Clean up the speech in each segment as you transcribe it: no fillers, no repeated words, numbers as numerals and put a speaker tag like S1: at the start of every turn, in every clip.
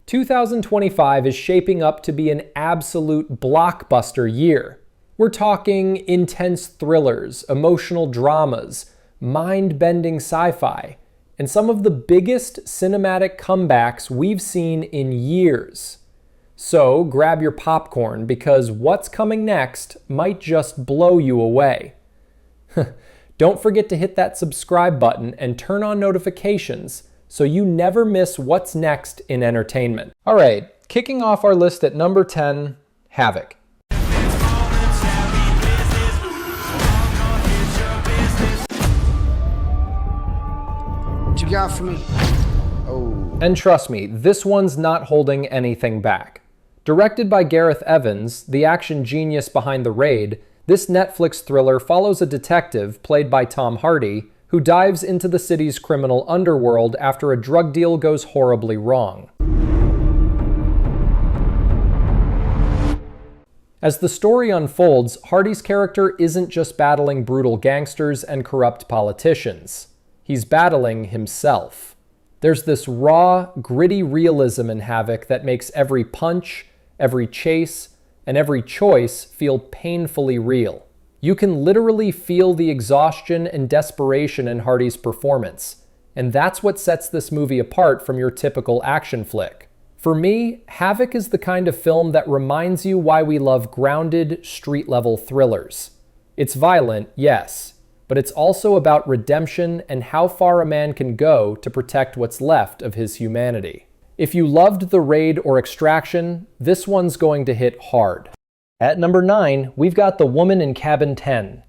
S1: 2025 is shaping up to be an absolute blockbuster year. We're talking intense thrillers, emotional dramas, mind-bending sci-fi, and some of the biggest cinematic comebacks we've seen in years. So grab your popcorn because what's coming next might just blow you away. Don't forget to hit that subscribe button and turn on notifications so you never miss what's next in entertainment. All right, kicking off our list at number 10, Havoc.
S2: What you got for me? Oh.
S1: And trust me, this one's not holding anything back. Directed by Gareth Evans, the action genius behind The Raid, this Netflix thriller follows a detective, played by Tom Hardy, who dives into the city's criminal underworld after a drug deal goes horribly wrong. As the story unfolds, Hardy's character isn't just battling brutal gangsters and corrupt politicians. He's battling himself. There's this raw, gritty realism in Havoc that makes every punch, every chase, and every choice feel painfully real. You can literally feel the exhaustion and desperation in Hardy's performance, and that's what sets this movie apart from your typical action flick. For me, Havoc is the kind of film that reminds you why we love grounded, street-level thrillers. It's violent, yes, but it's also about redemption and how far a man can go to protect what's left of his humanity. If you loved The Raid or Extraction, this one's going to hit hard. At number 9, we've got The Woman in Cabin 10.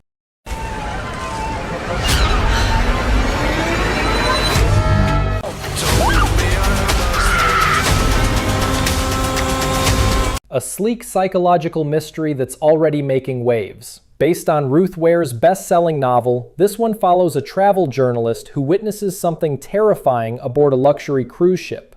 S1: A sleek psychological mystery that's already making waves. Based on Ruth Ware's best-selling novel, this one follows a travel journalist who witnesses something terrifying aboard a luxury cruise ship.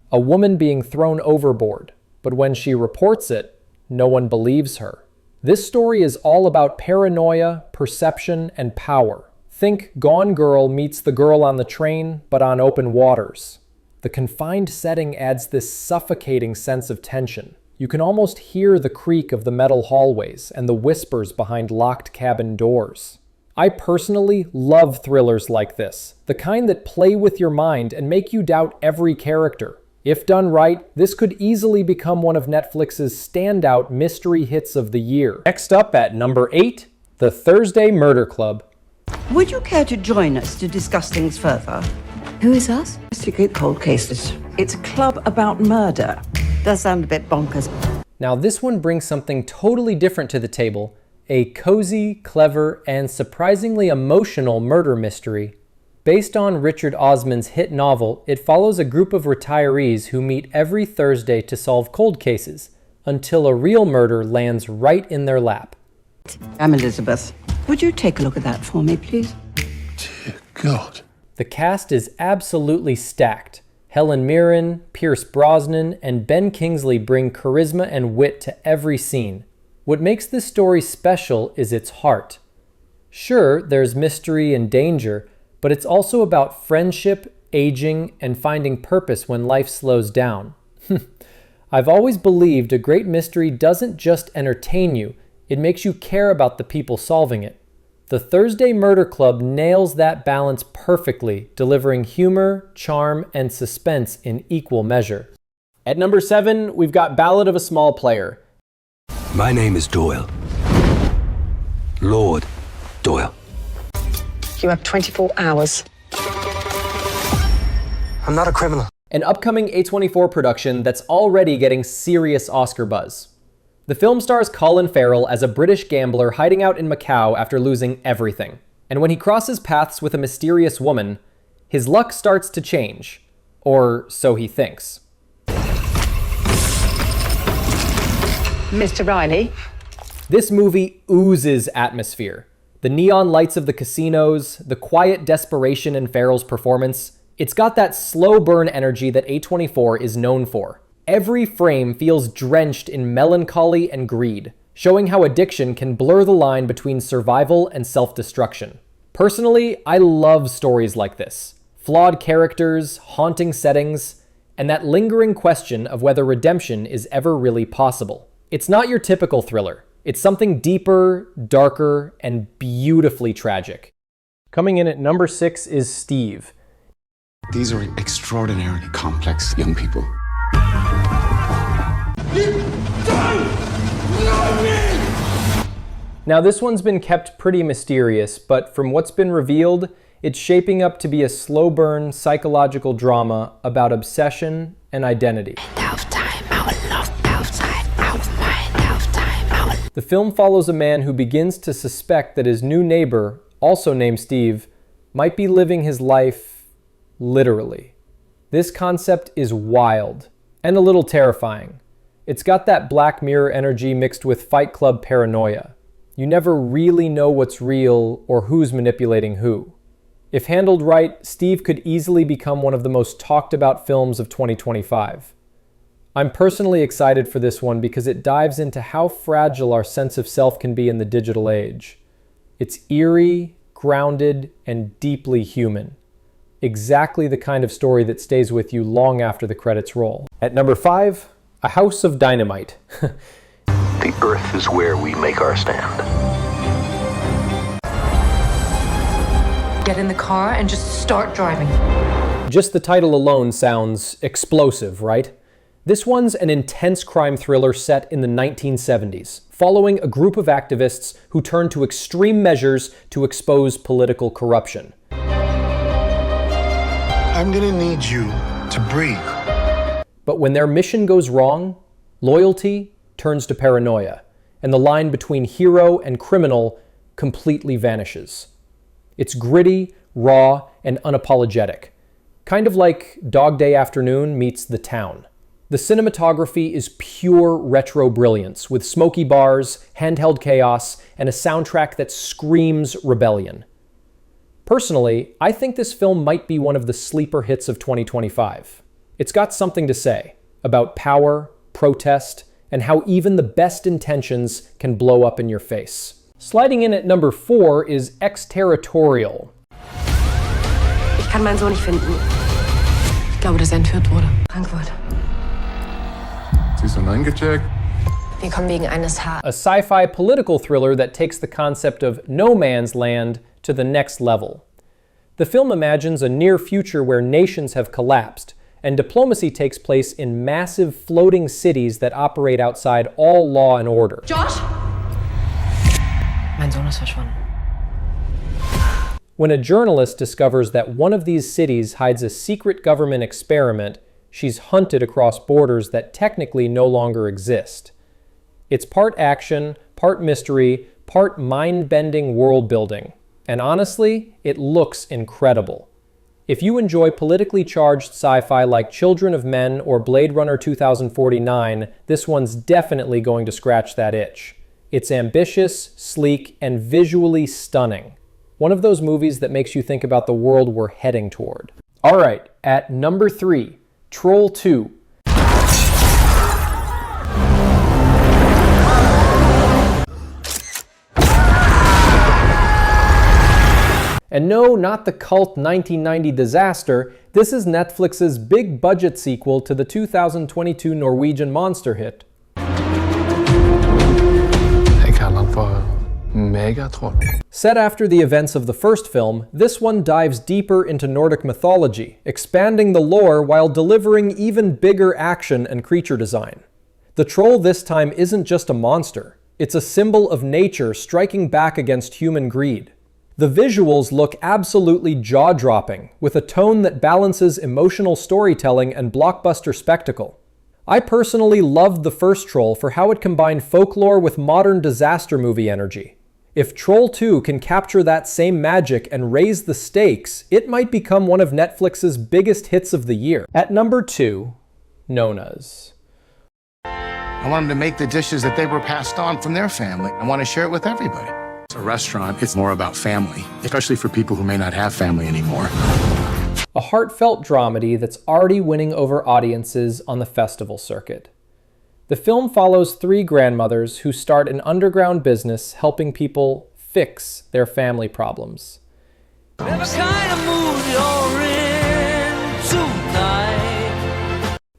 S1: A woman being thrown overboard, but when she reports it, no one believes her. This story is all about paranoia, perception, and power. Think Gone Girl meets The Girl on the Train, but on open waters. The confined setting adds this suffocating sense of tension. You can almost hear the creak of the metal hallways and the whispers behind locked cabin doors. I personally love thrillers like this, the kind that play with your mind and make you doubt every character. If done right, this could easily become one of Netflix's standout mystery hits of the year. Next up at number 8, The Thursday Murder Club.
S3: Would you care to join us to discuss things further?
S4: Who is us?
S3: Investigate cold cases. It's a club about murder. Does sound a bit bonkers.
S1: Now this one brings something totally different to the table, a cozy, clever, and surprisingly emotional murder mystery. Based on Richard Osman's hit novel, it follows a group of retirees who meet every Thursday to solve cold cases, until a real murder lands right in their lap.
S3: I'm Elizabeth. Would you take a look at that for me, please?
S5: Dear God.
S1: The cast is absolutely stacked. Helen Mirren, Pierce Brosnan, and Ben Kingsley bring charisma and wit to every scene. What makes this story special is its heart. Sure, there's mystery and danger, but it's also about friendship, aging, and finding purpose when life slows down. I've always believed a great mystery doesn't just entertain you, it makes you care about the people solving it. The Thursday Murder Club nails that balance perfectly, delivering humor, charm, and suspense in equal measure. At number 7, we've got Ballad of a Small Player.
S6: My name is Doyle. Lord Doyle.
S4: You have 24 hours.
S6: I'm not a criminal.
S1: An upcoming A24 production that's already getting serious Oscar buzz. The film stars Colin Farrell as a British gambler hiding out in Macau after losing everything. And when he crosses paths with a mysterious woman, his luck starts to change. Or so he thinks.
S4: Mr. Riley?
S1: This movie oozes atmosphere. The neon lights of the casinos, the quiet desperation in Farrell's performance, it's got that slow burn energy that A24 is known for. Every frame feels drenched in melancholy and greed, showing how addiction can blur the line between survival and self-destruction. Personally, I love stories like this. Flawed characters, haunting settings, and that lingering question of whether redemption is ever really possible. It's not your typical thriller. It's something deeper, darker, and beautifully tragic. Coming in at number 6 is Steve.
S7: These are extraordinarily complex young people.
S1: Now this one's been kept pretty mysterious, but from what's been revealed, it's shaping up to be a slow burn psychological drama about obsession and identity. The film follows a man who begins to suspect that his new neighbor, also named Steve, might be living his life literally. This concept is wild and a little terrifying. It's got that Black Mirror energy mixed with Fight Club paranoia. You never really know what's real or who's manipulating who. If handled right, Steve could easily become one of the most talked about films of 2025. I'm personally excited for this one because it dives into how fragile our sense of self can be in the digital age. It's eerie, grounded, and deeply human. Exactly the kind of story that stays with you long after the credits roll. At number 5, A House of Dynamite.
S8: The earth is where we make our stand.
S9: Get in the car and just start driving.
S1: Just the title alone sounds explosive, right? This one's an intense crime thriller set in the 1970s, following a group of activists who turned to extreme measures to expose political corruption.
S5: I'm gonna need you to breathe.
S1: But when their mission goes wrong, loyalty turns to paranoia, and the line between hero and criminal completely vanishes. It's gritty, raw, and unapologetic. Kind of like Dog Day Afternoon meets The Town. The cinematography is pure retro brilliance, with smoky bars, handheld chaos, and a soundtrack that screams rebellion. Personally, I think this film might be one of the sleeper hits of 2025. It's got something to say about power, protest, and how even the best intentions can blow up in your face. Sliding in at number 4 is Exterritorial.
S9: Ich kann meinen Sohn nicht finden. Ich glaube, dass entführt wurde. Frankfurt.
S5: Sie ist online gecheckt.
S9: Wir kommen wegen eines
S1: A sci-fi political thriller that takes the concept of no man's land to the next level. The film imagines a near future where nations have collapsed, and diplomacy takes place in massive floating cities that operate outside all law and order.
S9: Josh? Mein Sohn ist verschwunden.
S1: When a journalist discovers that one of these cities hides a secret government experiment, she's hunted across borders that technically no longer exist. It's part action, part mystery, part mind-bending world building. And honestly, it looks incredible. If you enjoy politically charged sci-fi like Children of Men or Blade Runner 2049, this one's definitely going to scratch that itch. It's ambitious, sleek, and visually stunning. One of those movies that makes you think about the world we're heading toward. All right, at number 3, Troll 2. And no, not the cult 1990 disaster, this is Netflix's big budget sequel to the 2022 Norwegian monster hit. Set after the events of the first film, this one dives deeper into Nordic mythology, expanding the lore while delivering even bigger action and creature design. The troll this time isn't just a monster, it's a symbol of nature striking back against human greed. The visuals look absolutely jaw-dropping, with a tone that balances emotional storytelling and blockbuster spectacle. I personally loved the first Troll for how it combined folklore with modern disaster movie energy. If Troll 2 can capture that same magic and raise the stakes, it might become one of Netflix's biggest hits of the year. At number 2, Nonna's.
S7: I want them to make the dishes that they were passed on from their family. I want to share it with everybody. It's a restaurant. It's more about family, especially for people who may not have family anymore.
S1: A heartfelt dramedy that's already winning over audiences on the festival circuit. The film follows 3 grandmothers who start an underground business helping people fix their family problems.
S10: Every kind of mood you're in.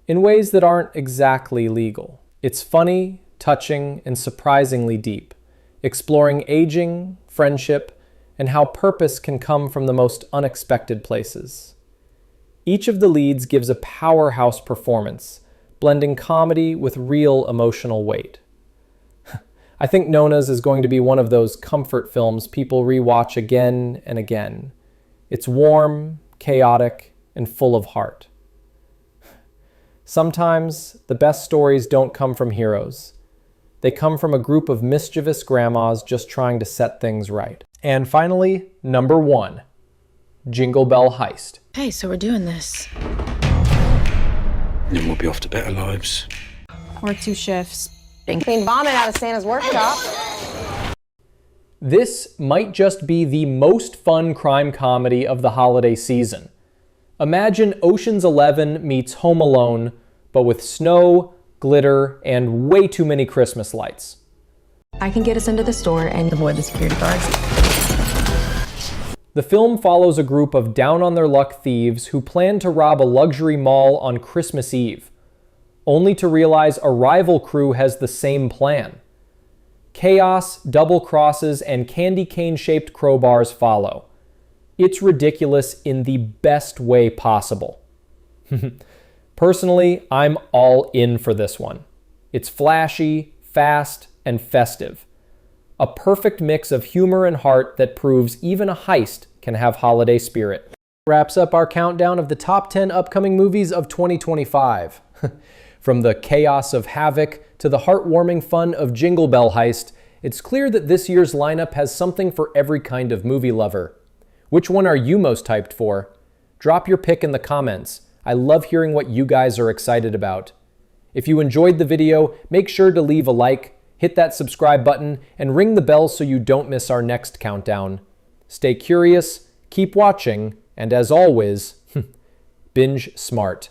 S1: in ways that aren't exactly legal. It's funny, touching, and surprisingly deep, exploring aging, friendship, and how purpose can come from the most unexpected places. Each of the leads gives a powerhouse performance, blending comedy with real emotional weight. I think Nonna's is going to be one of those comfort films people rewatch again and again. It's warm, chaotic, and full of heart. Sometimes the best stories don't come from heroes. They come from a group of mischievous grandmas just trying to set things right. And finally, number 1, Jingle Bell Heist.
S9: Hey, so we're doing this.
S6: Then we'll be off to better lives.
S9: Or 2 shifts.
S4: Clean vomit out of Santa's workshop.
S1: This might just be the most fun crime comedy of the holiday season. Imagine Ocean's 11 meets Home Alone, but with snow, glitter, and way too many Christmas lights.
S9: I can get us into the store and avoid the security guards.
S1: The film follows a group of down-on-their-luck thieves who plan to rob a luxury mall on Christmas Eve, only to realize a rival crew has the same plan. Chaos, double crosses, and candy cane-shaped crowbars follow. It's ridiculous in the best way possible. Personally, I'm all in for this one. It's flashy, fast, and festive. A perfect mix of humor and heart that proves even a heist can have holiday spirit. Wraps up our countdown of the top 10 upcoming movies of 2025. From the chaos of Havoc to the heartwarming fun of Jingle Bell Heist, it's clear that this year's lineup has something for every kind of movie lover. Which one are you most hyped for? Drop your pick in the comments. I love hearing what you guys are excited about. If you enjoyed the video, make sure to leave a like, hit that subscribe button, and ring the bell so you don't miss our next countdown. Stay curious, keep watching, and as always, binge smart.